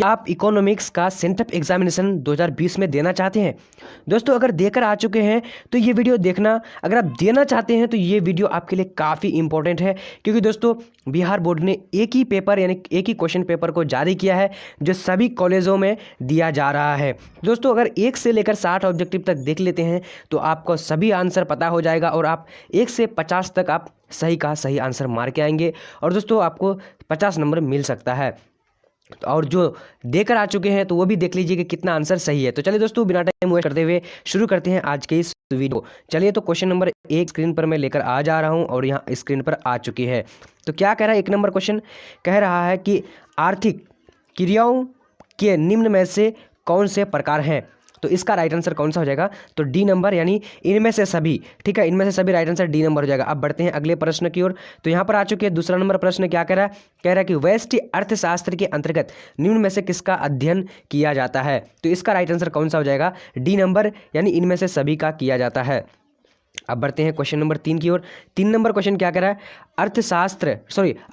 क्या आप इकोनॉमिक्स का सेंटअप एग्जामिनेशन 2020 में देना चाहते हैं? दोस्तों अगर देकर आ चुके हैं तो ये वीडियो देखना। अगर आप देना चाहते हैं तो ये वीडियो आपके लिए काफ़ी इंपॉर्टेंट है, क्योंकि दोस्तों बिहार बोर्ड ने एक ही पेपर यानी एक ही क्वेश्चन पेपर को जारी किया है जो सभी कॉलेजों में दिया जा रहा है। दोस्तों अगर 1 से लेकर 60 ऑब्जेक्टिव तक देख लेते हैं तो आपको सभी आंसर पता हो जाएगा और आप 1 से 50 तक आप सही का सही आंसर मार के आएंगे और दोस्तों आपको 50 नंबर मिल सकता है। और जो देकर आ चुके हैं तो वो भी देख लीजिए कि कितना आंसर सही है। तो चलिए दोस्तों बिना टाइम वेस्ट करते हुए शुरू करते हैं आज के इस वीडियो। चलिए तो क्वेश्चन नंबर 1 स्क्रीन पर मैं लेकर आ जा रहा हूं और यहाँ स्क्रीन पर आ चुकी है। तो क्या कह रहा है 1 नंबर क्वेश्चन कह रहा है कि आर्थिक क्रियाओं के निम्न में से कौन से प्रकार हैं? तो इसका राइट आंसर कौन सा हो जाएगा? तो डी नंबर यानी इनमें से सभी। ठीक है, इनमें से सभी राइट आंसर डी नंबर हो जाएगा। अब बढ़ते हैं अगले प्रश्न की ओर। तो यहाँ पर आ चुके हैं दूसरा नंबर प्रश्न। क्या कह रहा है? कह रहा है कि व्यष्टि अर्थशास्त्र के अंतर्गत निम्न में से किसका अध्ययन किया जाता है? तो इसका राइट आंसर कौन सा हो जाएगा? डी नंबर यानी इनमें से सभी का किया जाता है। अब बढ़ते हैं क्वेश्चन नंबर 3 की ओर। 3 नंबर क्वेश्चन क्या कह रहा है?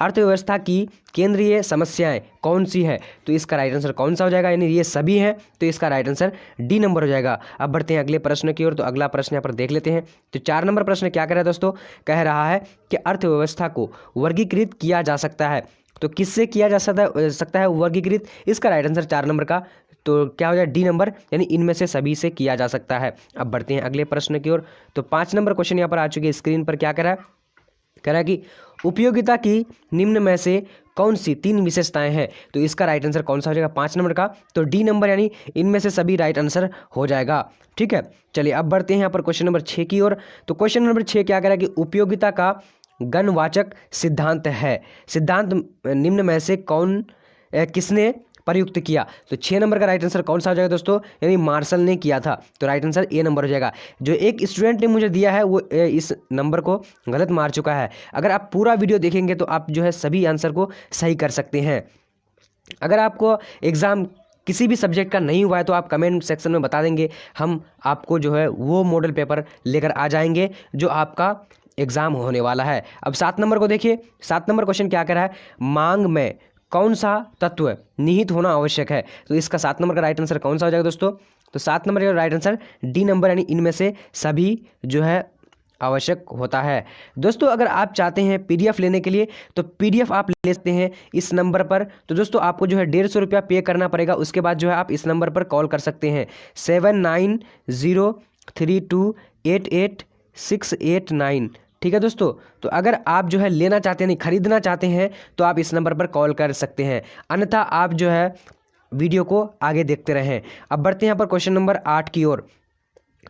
अर्थव्यवस्था की केंद्रीय समस्याएं कौन सी है? तो इसका राइट आंसर कौन सा हो जाएगा? यानी ये सभी हैं, तो इसका राइट आंसर डी नंबर हो जाएगा। अब बढ़ते हैं अगले प्रश्न की ओर। तो अगला प्रश्न यहाँ पर देख लेते हैं। तो 4 नंबर प्रश्न क्या कह रहा है दोस्तों? कह रहा है कि अर्थव्यवस्था को वर्गीकृत किया जा सकता है। तो किससे किया जा सकता है वर्गीकृत? इसका राइट आंसर 4 नंबर का तो क्या हो जाए? डी नंबर यानी इनमें से सभी से किया जा सकता है। अब बढ़ते हैं अगले प्रश्न की ओर। तो 5 नंबर क्वेश्चन यहाँ पर आ चुकी है स्क्रीन पर। क्या कह रहा है? कह रहा है कि उपयोगिता की निम्न में से कौन सी 3 विशेषताएं हैं? तो इसका राइट आंसर कौन सा हो जाएगा 5 नंबर का? तो डी नंबर यानी इनमें से सभी राइट आंसर हो जाएगा। ठीक है, चलिए अब बढ़ते हैं यहाँ पर क्वेश्चन नंबर 6 की ओर। तो क्वेश्चन नंबर 6 क्या कह रहा है कि उपयोगिता का गणवाचक सिद्धांत है। सिद्धांत निम्न में से किसने प्रयुक्त किया? तो 6 नंबर का राइट आंसर कौन सा हो जाएगा दोस्तों? यानी मार्शल ने किया था। तो राइट आंसर ए नंबर हो जाएगा। जो एक स्टूडेंट ने मुझे दिया है वो इस नंबर को गलत मार चुका है। अगर आप पूरा वीडियो देखेंगे तो आप जो है सभी आंसर को सही कर सकते हैं। अगर आपको एग्ज़ाम किसी भी सब्जेक्ट का नहीं हुआ है तो आप कमेंट सेक्शन में बता देंगे, हम आपको जो है वो मॉडल पेपर लेकर आ जाएंगे जो आपका एग्ज़ाम होने वाला है। अब 7 नंबर को देखिए। 7 नंबर क्वेश्चन क्या कर रहा है? मांग में कौन सा तत्व निहित होना आवश्यक है? तो इसका 7 नंबर का राइट आंसर कौन सा हो जाएगा दोस्तों? तो 7 नंबर का राइट आंसर डी नंबर यानी इनमें से सभी जो है आवश्यक होता है। दोस्तों अगर आप चाहते हैं पीडीएफ लेने के लिए तो पीडीएफ आप ले सकते हैं इस नंबर पर। तो दोस्तों आपको जो है 150 रुपया पे करना पड़ेगा। उसके बाद जो है आप इस नंबर पर कॉल कर सकते हैं 7903288689। ठीक है दोस्तों, तो अगर आप जो है लेना चाहते हैं नहीं खरीदना चाहते हैं तो आप इस नंबर पर कॉल कर सकते हैं, अन्यथा आप जो है वीडियो को आगे देखते रहें। अब बढ़ते हैं यहाँ पर क्वेश्चन नंबर 8 की ओर।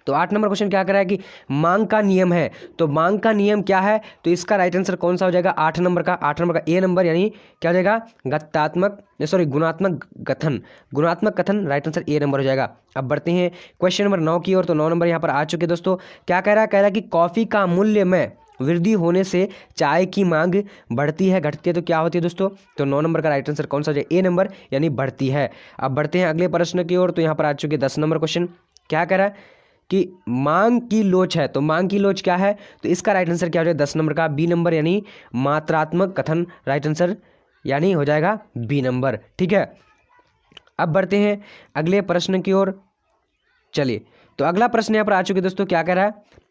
तो 8 नंबर क्वेश्चन क्या कर रहा है कि मांग का नियम है। तो मांग का नियम क्या है? तो इसका राइट आंसर कौन सा हो जाएगा? 8 नंबर का ए नंबर यानी क्या हो जाएगा? गुणात्मक कथन राइट आंसर ए नंबर हो जाएगा। अब बढ़ते हैं क्वेश्चन नंबर 9 की ओर। तो 9 नंबर यहाँ पर आ चुके दोस्तों। क्या कह रहा है? कह रहा है कि कॉफ़ी का मूल्य में वृद्धि होने से चाय की मांग बढ़ती है घटती है? तो क्या होती है दोस्तों? तो 9 नंबर का राइट आंसर कौन सा हो जाएगा? ए नंबर यानी बढ़ती है। अब बढ़ते हैं अगले प्रश्न की ओर। तो यहाँ पर आ चुके 10 नंबर क्वेश्चन। क्या कह रहा है कि मांग की लोच है। तो मांग की लोच क्या है? तो इसका राइट आंसर क्या हो जाएगा? 10 नंबर का बी नंबर यानी मात्रात्मक कथन राइट आंसर यानी हो जाएगा बी नंबर। ठीक है, अब बढ़ते हैं अगले प्रश्न की ओर। चलिए तो अगला प्रश्न यहाँ पर आ चुके दोस्तों। क्या कह रहा है?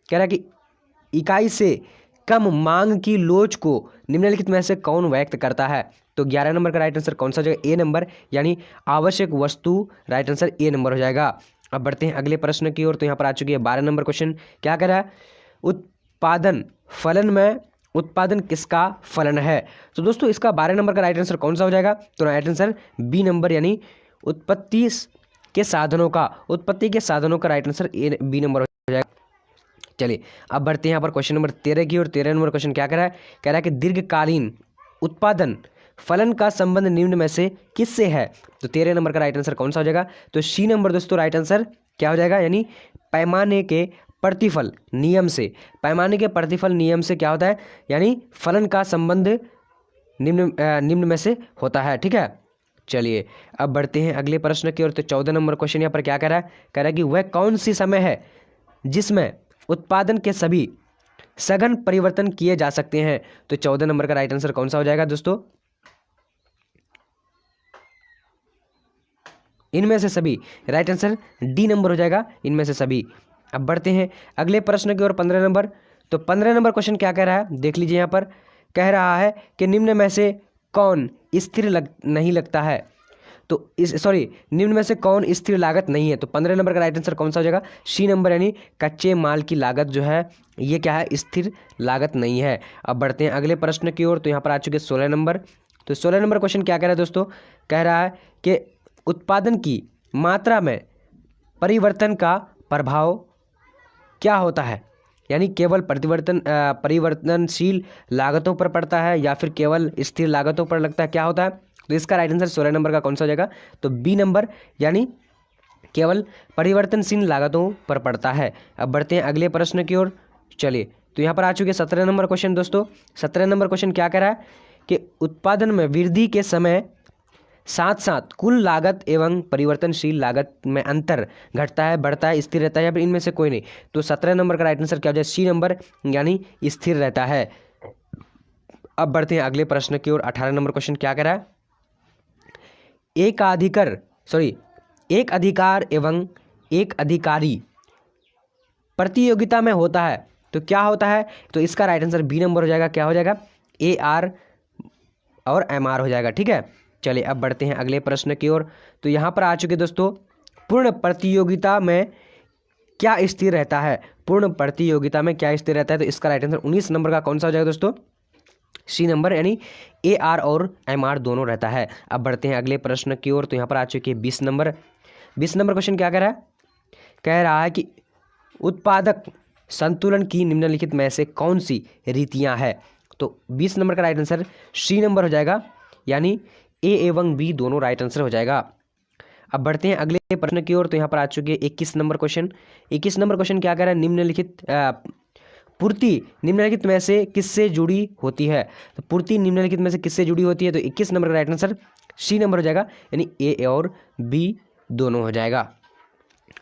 कह रहा है कि इकाई से कम मांग की लोच को निम्नलिखित में से कौन व्यक्त करता है? तो 11 नंबर का राइट आंसर कौन सा हो जाएगा? ए नंबर यानी आवश्यक वस्तु राइट आंसर ए नंबर हो जाएगा। अब बढ़ते हैं अगले प्रश्न की ओर। तो यहाँ पर आ चुकी है 12 नंबर क्वेश्चन। क्या कह रहा है? उत्पादन किसका फलन है? तो दोस्तों इसका 12 नंबर का राइट आंसर कौन सा हो जाएगा? तो राइट आंसर बी नंबर यानी उत्पत्ति के साधनों का राइट आंसर बी नंबर हो जाएगा। चलिए अब बढ़ते हैं यहाँ पर क्वेश्चन नंबर 13 की ओर। 13 नंबर क्वेश्चन क्या कह रहा है? कह रहा है कि दीर्घकालीन उत्पादन फलन का संबंध निम्न में से किससे है? तो 13 नंबर का राइट आंसर कौन सा हो जाएगा? तो सी नंबर दोस्तों राइट आंसर क्या हो जाएगा? यानी पैमाने के प्रतिफल नियम से। पैमाने के प्रतिफल नियम से क्या होता है? यानी फलन का संबंध निम्न में से होता है। ठीक है, चलिए अब बढ़ते हैं अगले प्रश्न की ओर। तो 14 नंबर क्वेश्चन यहाँ पर क्या कह रहा है? कह रहा है कि वह कौन सी समय है जिसमें उत्पादन के सभी सघन परिवर्तन किए जा सकते हैं? तो 14 नंबर का राइट आंसर कौन सा हो जाएगा दोस्तों? इनमें से सभी, राइट आंसर डी नंबर हो जाएगा, इनमें से सभी। अब बढ़ते हैं अगले प्रश्न की ओर, 15 नंबर। तो 15 नंबर क्वेश्चन क्या कह रहा है, देख लीजिए। यहाँ पर कह रहा है कि निम्न में से कौन स्थिर नहीं लगता है। तो निम्न में से कौन स्थिर लागत नहीं है। तो 15 नंबर का राइट आंसर कौन सा हो जाएगा, सी नंबर, यानी कच्चे माल की लागत जो है ये क्या है, स्थिर लागत नहीं है। अब बढ़ते हैं अगले प्रश्न की ओर। तो यहाँ पर आ चुके 16 नंबर। तो 16 नंबर क्वेश्चन क्या कह रहा है दोस्तों, कह रहा है कि उत्पादन की मात्रा में परिवर्तन का प्रभाव क्या होता है, यानी केवल परिवर्तनशील लागतों पर पड़ता है या फिर केवल स्थिर लागतों पर लगता है, क्या होता है। तो इसका राइट आंसर 16 नंबर का कौन सा हो जाएगा, तो बी नंबर, यानी केवल परिवर्तनशील लागतों पर पड़ता है। अब बढ़ते हैं अगले प्रश्न की ओर। चलिए, तो यहाँ पर आ चुके 17 नंबर क्वेश्चन दोस्तों। 17 नंबर क्वेश्चन क्या कह रहा है कि उत्पादन में वृद्धि के समय साथ साथ कुल लागत एवं परिवर्तनशील लागत में अंतर घटता है, बढ़ता है, स्थिर रहता है, या फिर इनमें से कोई नहीं। तो 17 नंबर का राइट आंसर क्या हो जाए, सी नंबर, यानी स्थिर रहता है। अब बढ़ते हैं अगले प्रश्न की ओर। 18 नंबर क्वेश्चन क्या कह रहा है, एक अधिकार एवं एक अधिकारी प्रतियोगिता में होता है, तो क्या होता है। तो इसका राइट आंसर बी नंबर हो जाएगा, क्या हो जाएगा, ए आर और एम आर हो जाएगा, ठीक है। चलिए अब बढ़ते हैं अगले प्रश्न की ओर। तो यहाँ पर आ चुके दोस्तों, पूर्ण प्रतियोगिता में क्या स्थिर रहता है, पूर्ण प्रतियोगिता में क्या स्थिर रहता है। तो इसका राइट आंसर 19 नंबर का कौन सा हो जाएगा दोस्तों, सी नंबर, यानी ए आर और एम आर दोनों रहता है। अब बढ़ते हैं अगले प्रश्न की ओर। तो यहाँ पर आ चुके 20 नंबर। 20 नंबर क्वेश्चन क्या कह रहा है, कह रहा है कि उत्पादक संतुलन की निम्नलिखित में से कौन सी रीतियां है। तो 20 नंबर का राइट आंसर सी नंबर हो जाएगा, यानी ए एवं बी दोनों राइट आंसर हो जाएगा। अब बढ़ते हैं अगले प्रश्न की ओर। तो यहाँ पर आ चुके 21 नंबर क्वेश्चन। 21 नंबर क्वेश्चन क्या कह रहा है, निम्नलिखित पूर्ति निम्नलिखित में से किससे जुड़ी होती है। तो पूर्ति निम्नलिखित में से किससे जुड़ी होती है। तो 21 नंबर का राइट आंसर सी नंबर हो जाएगा, यानी ए और बी दोनों हो जाएगा।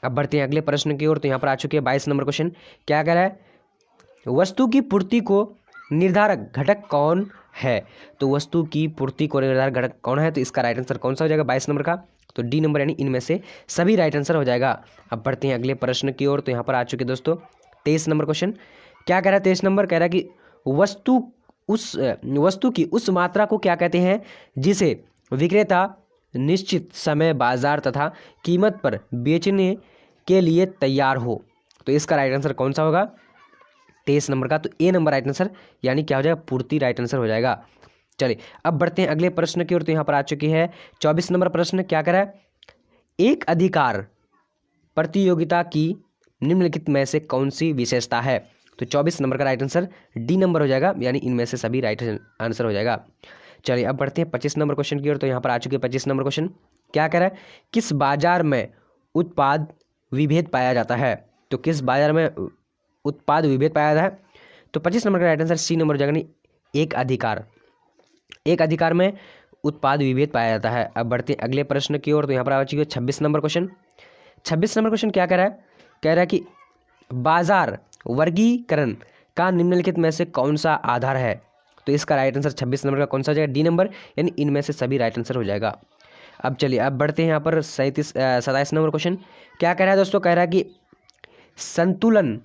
अब बढ़ते हैं अगले प्रश्न की ओर। तो यहाँ पर आ चुके हैं 22 नंबर क्वेश्चन। क्या कह रहा है, वस्तु की पूर्ति को निर्धारक घटक कौन है। तो वस्तु की पूर्ति को निर्धारक घटक कौन है। तो इसका राइट आंसर कौन सा हो जाएगा 22 नंबर का, तो डी नंबर, यानी इनमें से सभी राइट आंसर हो जाएगा। अब बढ़ते हैं अगले प्रश्न की ओर। तो यहाँ पर आ चुके दोस्तों 23 नंबर क्वेश्चन। क्या कह रहा है 23 नंबर, कह रहा है कि वस्तु की उस मात्रा को क्या कहते हैं जिसे विक्रेता निश्चित समय, बाजार तथा कीमत पर बेचने के लिए तैयार हो। तो इसका राइट आंसर कौन सा होगा 23 नंबर का, तो ए नंबर राइट आंसर, यानी क्या हो जाएगा, पूर्ति राइट आंसर हो जाएगा। चलिए अब बढ़ते हैं अगले प्रश्न की ओर। तो यहाँ पर आ चुकी है 24 नंबर प्रश्न। क्या कह रहा है, एक अधिकार प्रतियोगिता की निम्नलिखित में से कौन सी विशेषता है। तो 24 नंबर का राइट आंसर डी नंबर हो जाएगा, यानी इनमें से सभी राइट आंसर हो जाएगा। चलिए अब बढ़ते हैं 25 नंबर क्वेश्चन की ओर। तो यहाँ पर आ चुके 25 नंबर क्वेश्चन। क्या कह रहा है, किस बाजार में उत्पाद विभेद पाया जाता है। तो किस बाजार में उत्पाद विभेद पाया जाता है। तो 25 नंबर का राइट आंसर सी नंबर हो जाएगा, नहीं एक अधिकार में उत्पाद विभेद पाया जाता है। अब बढ़ते हैं अगले प्रश्न की ओर। तो यहाँ पर आ चुके 26 नंबर क्वेश्चन। 26 नंबर क्वेश्चन क्या कह रहा है, कह रहा है कि बाजार वर्गीकरण का निम्नलिखित में से कौन सा आधार है। तो इसका राइट आंसर 26 नंबर का कौन सा हो जाएगा, डी नंबर, यानी इनमें से सभी राइट आंसर हो जाएगा। अब चलिए अब बढ़ते हैं यहाँ पर 27 नंबर क्वेश्चन। क्या कह रहा है दोस्तों, कह रहा है कि संतुलन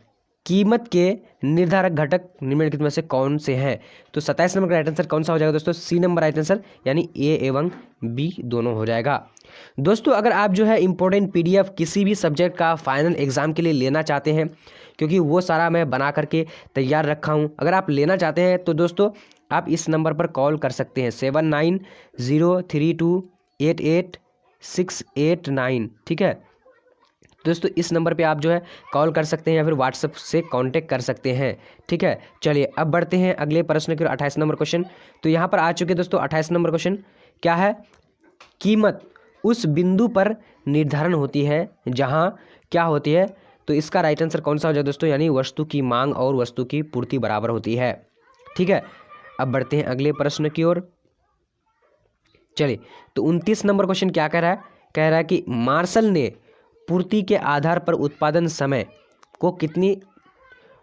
कीमत के निर्धारक घटक निम्नलिखित में से कौन से हैं। तो 27 नंबर का राइट आंसर कौन सा हो जाएगा दोस्तों, सी नंबर राइट आंसर, यानी ए एवं बी दोनों हो जाएगा। दोस्तों अगर आप जो है इंपॉर्टेंट पीडीएफ किसी भी सब्जेक्ट का फाइनल एग्जाम के लिए लेना चाहते हैं, क्योंकि वो सारा मैं बना करके तैयार रखा हूँ, अगर आप लेना चाहते हैं तो दोस्तों आप इस नंबर पर कॉल कर सकते हैं 7903288689, ठीक है दोस्तों। इस नंबर पे आप जो है कॉल कर सकते हैं या फिर व्हाट्सएप से कांटेक्ट कर सकते हैं, ठीक है। चलिए अब बढ़ते हैं अगले प्रश्न की 28 नंबर क्वेश्चन। तो यहाँ पर आ चुके दोस्तों 28 नंबर क्वेश्चन। क्या है, कीमत उस बिंदु पर निर्धारण होती है जहाँ क्या होती है। तो इसका राइट आंसर कौन सा हो जाए दोस्तों, यानी वस्तु की मांग और वस्तु की पूर्ति बराबर होती है, ठीक है। अब बढ़ते हैं अगले प्रश्न की ओर। चलिए तो 29 नंबर क्वेश्चन क्या कह रहा है, कह रहा है कि मार्शल ने पूर्ति के आधार पर उत्पादन समय को कितनी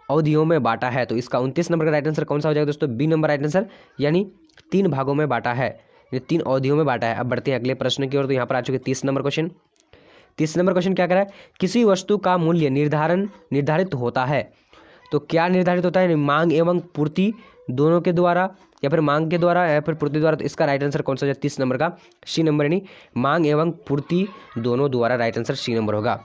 अवधियों में बांटा है। तो इसका 29 नंबर का राइट आंसर कौन सा हो जाएगा दोस्तों, बी नंबर राइट आंसर, यानी 3 भागों में बांटा है, 3 अवधियों में बांटा है। अब बढ़ते हैं अगले प्रश्न की ओर। तो यहाँ पर आ चुके 30 नंबर क्वेश्चन। 30 नंबर क्वेश्चन क्या कह रहा है, किसी वस्तु का मूल्य निर्धारित होता है। तो क्या निर्धारित होता है, मांग एवं पूर्ति दोनों के द्वारा, या फिर मांग के द्वारा या फिर पूर्ति द्वारा। तो इसका राइट आंसर कौन सा हो जाए, 30 नंबर का सी नंबर, यानी मांग एवं पूर्ति दोनों द्वारा, राइट आंसर सी नंबर होगा।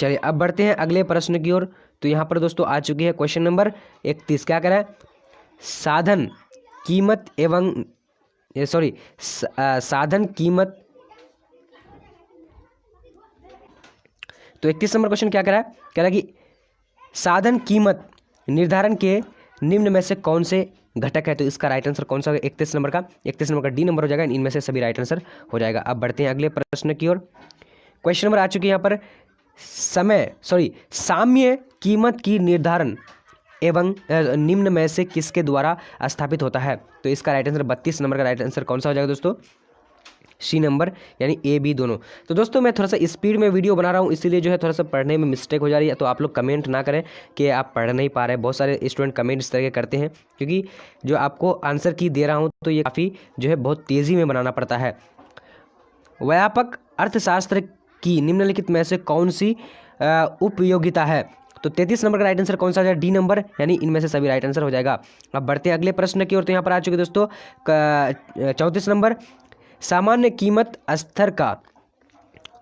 चलिए अब बढ़ते हैं अगले प्रश्न की ओर। तो यहाँ पर दोस्तों आ चुकी है क्वेश्चन नंबर 31। क्या कह रहा है, साधन कीमत एवं साधन कीमत। तो 31 नंबर क्वेश्चन क्या कह रहा है, कह रहा है कि साधन कीमत निर्धारण के निम्न में से कौन से घटक है। तो इसका राइट आंसर कौन सा होगा, 31 नंबर का डी नंबर हो जाएगा। इनमें से सभी राइट आंसर हो जाएगा। अब बढ़ते हैं अगले प्रश्न की ओर। क्वेश्चन नंबर आ चुकी है यहाँ पर, साम्य कीमत की निर्धारण एवं निम्न में से किसके द्वारा स्थापित होता है। तो इसका राइट आंसर 32 नंबर का राइट आंसर कौन सा हो जाएगा दोस्तों, सी नंबर, यानी ए बी दोनों। तो दोस्तों मैं थोड़ा सा स्पीड में वीडियो बना रहा हूँ, इसीलिए जो है थोड़ा सा पढ़ने में मिस्टेक हो जा रही है। तो आप लोग कमेंट ना करें कि आप पढ़ नहीं पा रहे हैं। बहुत सारे स्टूडेंट कमेंट इस तरह के करते हैं, क्योंकि जो आपको आंसर की दे रहा हूँ तो ये काफ़ी जो है बहुत तेज़ी में बनाना पड़ता है। व्यापक अर्थशास्त्र की निम्नलिखित में से कौन सी उपयोगिता है। तो 33 नंबर का राइट आंसर कौन सा है, डी नंबर, यानी इनमें से सभी राइट आंसर हो जाएगा। अब बढ़ते हैं अगले प्रश्न की ओर। तो यहाँ पर आ चुके दोस्तों 34 नंबर, सामान्य कीमत स्तर का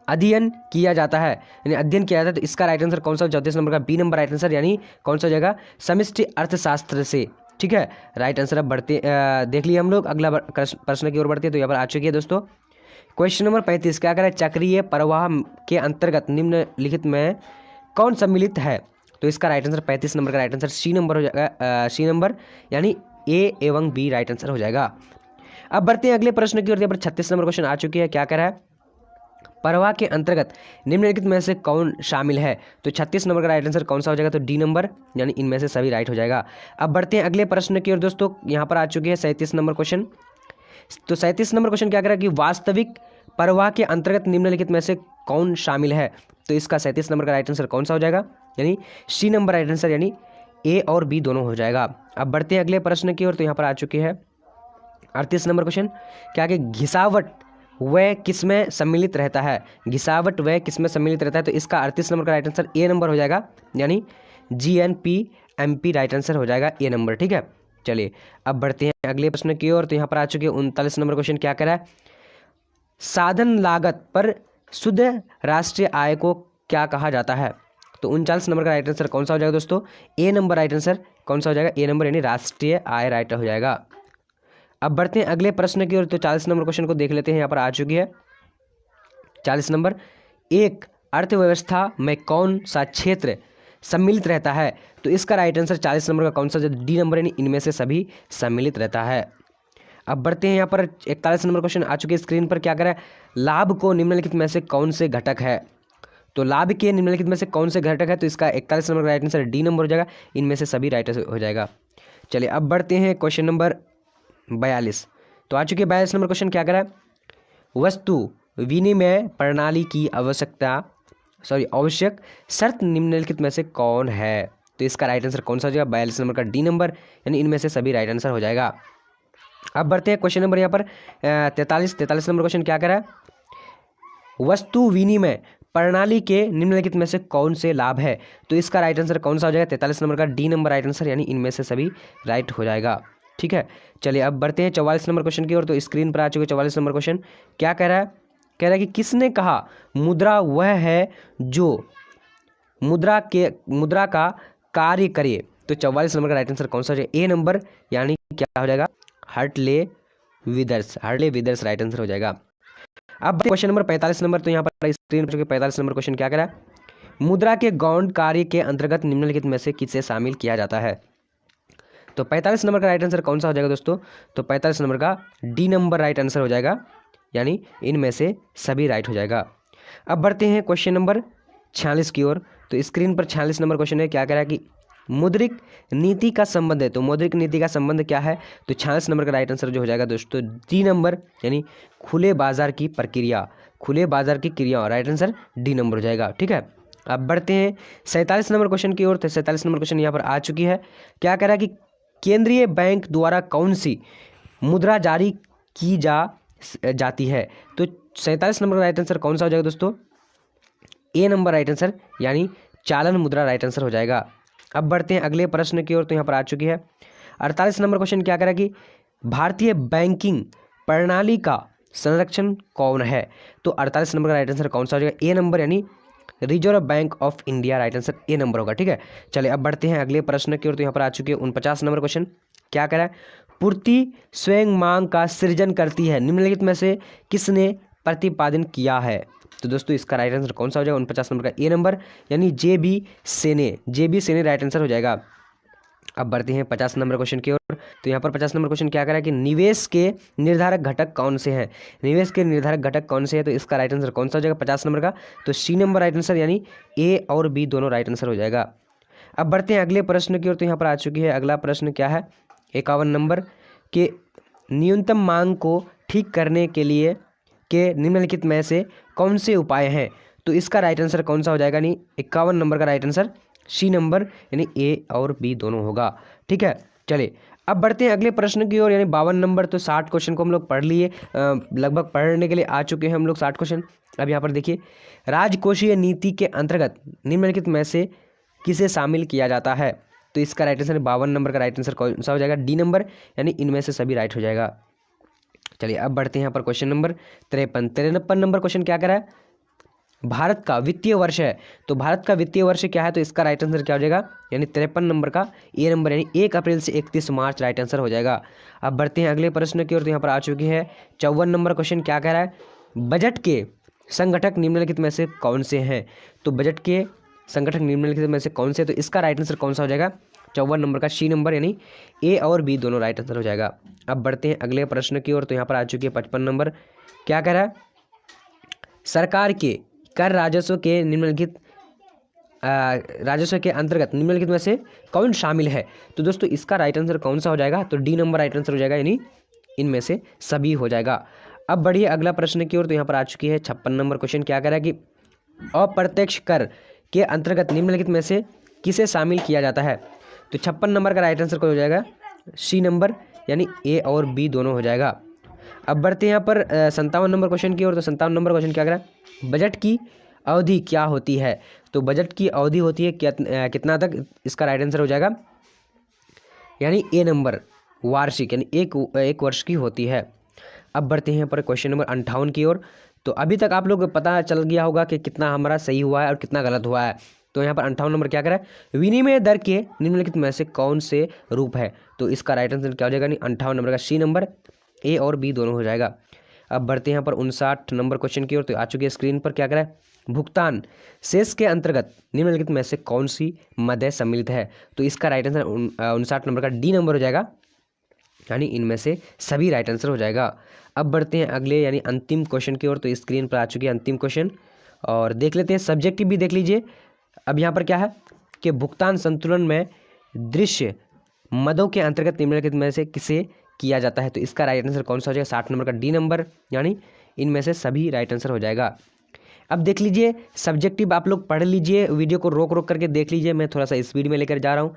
अध्ययन किया जाता है, यानी अध्ययन किया जाता है। तो इसका राइट आंसर कौन सा, 34 नंबर का बी नंबर राइट आंसर, यानी कौन सा हो जाएगा, समष्टि अर्थशास्त्र से। ठीक है, राइट आंसर। अब बढ़ते देख लिए हम लोग, अगला प्रश्न की ओर बढ़ते हैं। तो यहाँ पर आ चुकी है दोस्तों क्वेश्चन नंबर 35। क्या करें, चक्रीय प्रवाह के अंतर्गत निम्नलिखित में कौन सम्मिलित है। तो इसका राइट आंसर 35 नंबर का राइट आंसर सी नंबर हो जाएगा, सी नंबर, यानी ए एवं बी राइट आंसर हो जाएगा। अब बढ़ते हैं अगले प्रश्न की ओर। यहाँ पर 36 नंबर क्वेश्चन आ चुकी है। क्या कह रहा है, प्रवाह के अंतर्गत निम्नलिखित में से कौन शामिल है। तो 36 नंबर का राइट आंसर कौन सा हो जाएगा, तो डी नंबर, यानी इनमें से सभी राइट हो जाएगा। अब बढ़ते हैं अगले प्रश्न की ओर दोस्तों। यहाँ पर आ चुकी है 37 नंबर क्वेश्चन। तो 37 नंबर क्वेश्चन क्या कह रहा है कि वास्तविक प्रवाह के अंतर्गत निम्नलिखित में से कौन शामिल है। तो इसका 37 नंबर का राइट आंसर कौन सा हो जाएगा, यानी सी नंबर राइट आंसर, यानी ए और बी दोनों हो जाएगा। अब बढ़ते हैं अगले प्रश्न की ओर। तो यहाँ पर आ चुकी है 38 नंबर क्वेश्चन। क्या कि घिसावट वह किसमें सम्मिलित रहता है, घिसावट वह किसमें सम्मिलित रहता है। तो इसका 38 नंबर का राइट आंसर ए नंबर हो जाएगा, यानी GNP-MP राइट आंसर हो जाएगा, ए नंबर। ठीक है, चलिए अब बढ़ते हैं अगले प्रश्न की ओर। तो यहाँ पर आ चुके 39 नंबर क्वेश्चन। क्या कह रहा है, साधन लागत पर शुद्ध राष्ट्रीय आय को क्या कहा जाता है। तो 39 नंबर का राइट आंसर कौन सा हो जाएगा दोस्तों, ए नंबर राइट आंसर कौन सा हो जाएगा, ए नंबर, यानी राष्ट्रीय आय राइट हो जाएगा। अब बढ़ते हैं अगले प्रश्न की ओर। तो 40 नंबर क्वेश्चन को देख लेते हैं। यहाँ पर आ चुकी है 40 नंबर, एक अर्थव्यवस्था में कौन सा क्षेत्र सम्मिलित रहता है। तो इसका राइट आंसर 40 नंबर का कौन सा, डी नंबर, यानी इनमें से सभी सम्मिलित रहता है। अब बढ़ते हैं यहाँ पर 41 नंबर क्वेश्चन आ चुके स्क्रीन पर। क्या कर रहा है, लाभ को निम्नलिखित में से कौन से घटक है। तो लाभ के निम्नलिखित में से कौन से घटक है। तो इसका 41 नंबर का राइट आंसर डी नंबर हो जाएगा, इनमें से सभी राइट हो जाएगा। चलिए अब बढ़ते हैं क्वेश्चन नंबर 42। तो आ चुके 42 नंबर क्वेश्चन। क्या कर रहा है, वस्तु विनिमय प्रणाली की आवश्यक शर्त निम्नलिखित में से कौन है। तो इसका राइट आंसर कौन सा हो जाएगा, 42 नंबर का डी नंबर, यानी इनमें से सभी राइट आंसर हो जाएगा। अब बढ़ते हैं क्वेश्चन नंबर यहाँ पर 43 नंबर क्वेश्चन। क्या कह रहा है, वस्तु विनिमय प्रणाली के निम्नलिखित में से कौन से लाभ है। तो इसका राइट आंसर कौन सा हो जाएगा, 43 नंबर का डी नंबर राइट आंसर, यानी इनमें से सभी राइट हो जाएगा। ठीक है, चलिए अब बढ़ते हैं 44 नंबर क्वेश्चन की ओर। तो स्क्रीन पर आ चुके 44 नंबर क्वेश्चन। क्या कह रहा है, कह रहा है कि किसने कहा मुद्रा वह है जो मुद्रा का कार्य करे। तो 44 नंबर का राइट आंसर कौन सा हो जाएगा, ए नंबर, यानी क्या हो जाएगा, हर्टले विदर्स राइट आंसर हो जाएगा। अब क्वेश्चन नंबर 45 नंबर। तो यहाँ पर स्क्रीन पर 45 नंबर क्वेश्चन क्या कह रहा है, मुद्रा के गौण कार्य के अंतर्गत निम्नलिखित में से किसे शामिल किया जाता है। तो 45 नंबर का राइट आंसर कौन सा हो जाएगा दोस्तों, तो 45 नंबर का डी नंबर राइट आंसर हो जाएगा, यानी इनमें से सभी राइट हो जाएगा। अब बढ़ते हैं क्वेश्चन नंबर 46 की ओर। तो स्क्रीन पर 46 नंबर क्वेश्चन है। क्या कह रहा है कि मौद्रिक नीति का संबंध है। तो मौद्रिक नीति का संबंध क्या है। तो 46 नंबर का राइट आंसर जो हो जाएगा दोस्तों, डी नंबर, यानी खुले बाजार की प्रक्रिया, खुले बाजार की क्रिया, राइट आंसर डी नंबर हो जाएगा। ठीक है, अब बढ़ते हैं 47 नंबर क्वेश्चन की ओर। तो 47 नंबर क्वेश्चन यहाँ पर आ चुकी है। क्या कह रहा है कि केंद्रीय बैंक द्वारा कौन सी मुद्रा जारी की जाती है। तो 47 नंबर का राइट आंसर कौन सा हो जाएगा दोस्तों? ए नंबर राइट आंसर, यानी चालन मुद्रा राइट आंसर हो जाएगा। अब बढ़ते हैं अगले प्रश्न की ओर। तो यहाँ पर आ चुकी है 48 नंबर क्वेश्चन क्या करा कि भारतीय बैंकिंग प्रणाली का संरक्षण कौन है? तो 48 नंबर का राइट आंसर कौन सा हो जाएगा? ए नंबर, यानी reserve bank of India right answer A number होगा। ठीक है, चलिए अब बढ़ते हैं अगले प्रश्न की ओर। तो यहाँ पर आ चुकी है 49 नंबर क्वेश्चन क्या करा है? पूर्ति स्वयं मांग का सृजन करती है, निम्नलिखित में से किसने प्रतिपादन किया है? तो दोस्तों इसका राइट आंसर कौन सा हो जाएगा? 49 नंबर का ए नंबर, यानी जे बी सेने राइट आंसर हो जाएगा। अब बढ़ते हैं 50 नंबर क्वेश्चन की ओर। तो यहाँ पर 50 नंबर क्वेश्चन क्या करा है कि निवेश के निर्धारक घटक कौन से हैं? निवेश के निर्धारक घटक कौन से हैं? तो इसका राइट आंसर कौन सा हो जाएगा 50 नंबर का? तो सी नंबर राइट आंसर, यानी ए और बी दोनों राइट आंसर हो जाएगा। अब बढ़ते हैं अगले प्रश्न की ओर। तो यहाँ पर आ चुकी है अगला प्रश्न क्या है? 51 नंबर के न्यूनतम मांग को ठीक करने के लिए के निम्नलिखित में से कौन से उपाय हैं? तो इसका राइट आंसर कौन सा हो जाएगा? नहीं, 51 नंबर का राइट आंसर सी नंबर, यानी ए और बी दोनों होगा। ठीक है, चलिए अब बढ़ते हैं अगले प्रश्न की ओर, यानी 52 नंबर। तो 60 क्वेश्चन को हम लोग पढ़ लिए, लगभग पढ़ने के लिए आ चुके हैं हम लोग 60 क्वेश्चन। अब यहाँ पर देखिए, राजकोषीय नीति के अंतर्गत निम्नलिखित में से किसे शामिल किया जाता है? तो इसका राइट आंसर 52 नंबर का राइट आंसर कौन सा हो जाएगा? डी नंबर, यानी इनमें से सभी राइट हो जाएगा। चलिए अब बढ़ते हैं यहाँ पर क्वेश्चन नंबर 53 नंबर क्वेश्चन क्या करा है? भारत का वित्तीय वर्ष है, तो भारत का वित्तीय वर्ष क्या है? तो इसका राइट आंसर क्या हो जाएगा? यानी 53 नंबर का ए नंबर, यानी 1 अप्रैल से 31 मार्च राइट आंसर हो जाएगा। अब बढ़ते हैं अगले प्रश्न की ओर। तो यहाँ पर आ चुकी है 54 नंबर क्वेश्चन क्या कह रहा है? बजट के संगठक निम्नलिखित में से कौन से हैं? तो बजट के संगठक निम्नलिखित में से कौन से? तो इसका राइट आंसर कौन सा हो जाएगा? 54 नंबर का सी नंबर, यानी ए और बी दोनों राइट आंसर हो जाएगा। अब बढ़ते हैं अगले प्रश्न की ओर। तो यहाँ पर आ चुकी है 55 नंबर क्या कह रहा है? सरकार के कर राजस्व के निम्नलिखित राजस्व के अंतर्गत निम्नलिखित में से कौन शामिल है? तो दोस्तों इसका राइट आंसर कौन सा हो जाएगा? तो डी नंबर राइट आंसर हो जाएगा, यानी इनमें से सभी हो जाएगा। अब बढ़िए अगला प्रश्न की ओर। तो यहाँ पर आ चुकी है 56 नंबर क्वेश्चन क्या कह रहा है कि अप्रत्यक्ष कर के अंतर्गत निम्नलिखित में से किसे शामिल किया जाता है? तो 56 नंबर का राइट आंसर कौन हो जाएगा? सी नंबर, यानी ए और बी दोनों हो जाएगा। अब बढ़ते हैं यहाँ पर 57 नंबर क्वेश्चन की ओर। तो 57 नंबर क्वेश्चन क्या कह रहा है? बजट की अवधि क्या होती है? तो बजट की अवधि होती है कितना तक? इसका राइट आंसर हो जाएगा, यानी ए नंबर, वार्षिक, यानी एक वर्ष की होती है। अब बढ़ते हैं यहाँ पर क्वेश्चन नंबर 58 की ओर। तो अभी तक आप लोग पता चल गया होगा कि कितना हमारा सही हुआ है और कितना गलत हुआ है। तो यहाँ पर 58 नंबर क्या कह रहा है? विनिमय दर के निम्नलिखित में से कौन से रूप है? तो इसका राइट आंसर क्या हो जाएगा? नहीं, 58 नंबर का सी नंबर, ए और बी दोनों हो जाएगा। अब बढ़ते हैं यहाँ पर 59 नंबर क्वेश्चन की ओर। तो आ चुकी है स्क्रीन पर क्या कह रहा है? भुगतान शेष के अंतर्गत निम्नलिखित में से कौन सी मद सम्मिलित है? तो इसका राइट आंसर 59 नंबर का डी नंबर हो जाएगा, यानी इनमें से सभी राइट आंसर हो जाएगा। अब बढ़ते हैं अगले यानी अंतिम क्वेश्चन की ओर। तो स्क्रीन पर आ चुकी है अंतिम क्वेश्चन और देख लेते हैं, सब्जेक्टिव भी देख लीजिए। अब यहाँ पर क्या है कि भुगतान संतुलन में दृश्य मदों के अंतर्गत निम्नलिखित में से किसे किया जाता है? तो इसका राइट आंसर कौन सा हो जाएगा? 60 नंबर का डी नंबर, यानी इनमें से सभी राइट आंसर हो जाएगा। अब देख लीजिए सब्जेक्टिव आप लोग पढ़ लीजिए, वीडियो को रोक रोक करके देख लीजिए, मैं थोड़ा सा स्पीड में लेकर जा रहा हूँ